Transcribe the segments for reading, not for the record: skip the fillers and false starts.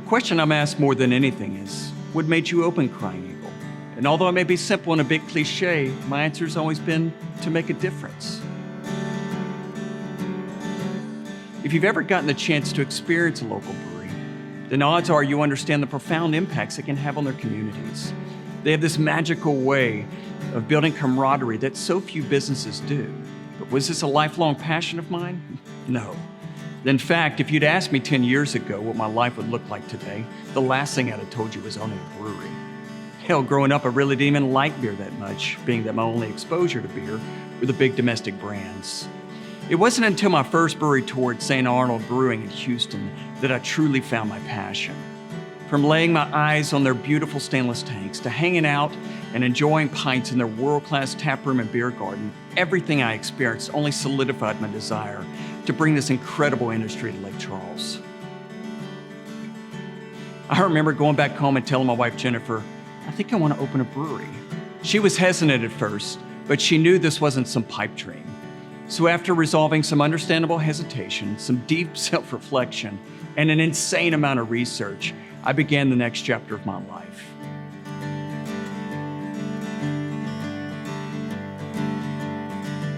question I'm asked more than anything is, what made you open Crying Eagle? And although it may be simple and a bit cliche, my answer's always been to make a difference. If you've ever gotten the chance to experience a local brewery, then odds are you understand the profound impacts it can have on their communities. They have this magical way of building camaraderie that so few businesses do. But was this a lifelong passion of mine? No. In fact, if you'd asked me 10 years ago what my life would look like today, the last thing I'd have told you was owning a brewery. Hell, growing up, I really didn't even like beer that much, being that my only exposure to beer were the big domestic brands. It wasn't until my first brewery tour at St. Arnold Brewing in Houston that I truly found my passion. From laying my eyes on their beautiful stainless tanks to hanging out and enjoying pints in their world-class taproom and beer garden, everything I experienced only solidified my desire to bring this incredible industry to Lake Charles. I remember going back home and telling my wife, Jennifer, I think I want to open a brewery. She was hesitant at first, but she knew this wasn't some pipe dream. So after resolving some understandable hesitation, some deep self-reflection, and an insane amount of research, I began the next chapter of my life.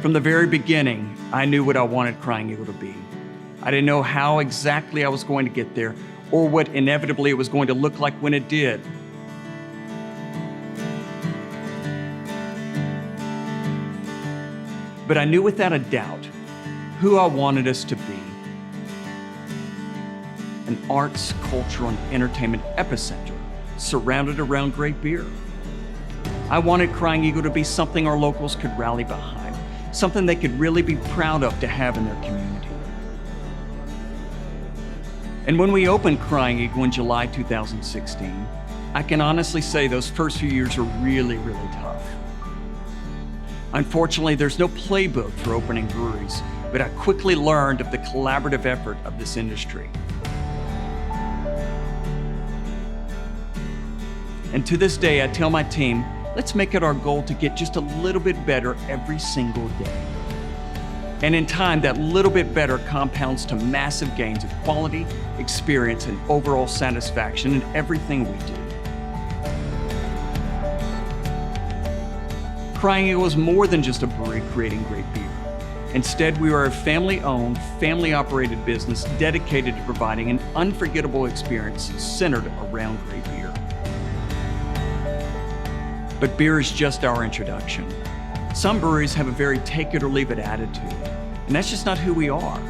From the very beginning, I knew what I wanted Crying Eagle to be. I didn't know how exactly I was going to get there or what inevitably it was going to look like when it did. But I knew without a doubt who I wanted us to be. An arts, cultural, and entertainment epicenter surrounded around great beer. I wanted Crying Eagle to be something our locals could rally behind, something they could really be proud of to have in their community. And when we opened Crying Eagle in July 2016, I can honestly say those first few years were really, really tough. Unfortunately, there's no playbook for opening breweries, but I quickly learned of the collaborative effort of this industry. And to this day, I tell my team, let's make it our goal to get just a little bit better every single day. And in time, that little bit better compounds to massive gains of quality, experience, and overall satisfaction in everything we do. Crying Eagle is more than just a brewery creating great beer. Instead, we are a family-owned, family-operated business dedicated to providing an unforgettable experience centered around great beer. But beer is just our introduction. Some breweries have a very take-it-or-leave-it attitude, and that's just not who we are.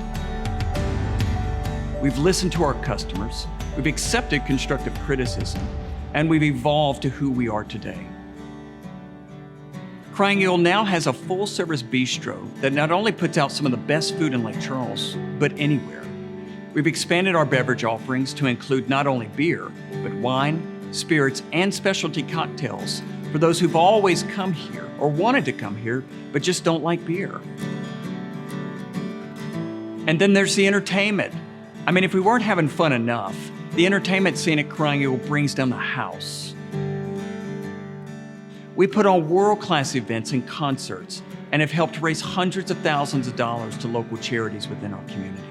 We've listened to our customers, we've accepted constructive criticism, and we've evolved to who we are today. Crying Eagle now has a full-service bistro that not only puts out some of the best food in Lake Charles, but anywhere. We've expanded our beverage offerings to include not only beer, but wine, spirits, and specialty cocktails for those who've always come here or wanted to come here, but just don't like beer. And then there's the entertainment. I mean, if we weren't having fun enough, the entertainment scene at Crying Eagle brings down the house. We put on world-class events and concerts and have helped raise hundreds of thousands of dollars to local charities within our community.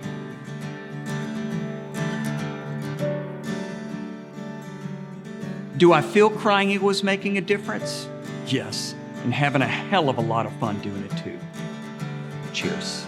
Do I feel Crying Eagle is making a difference? Yes, and having a hell of a lot of fun doing it too. Cheers.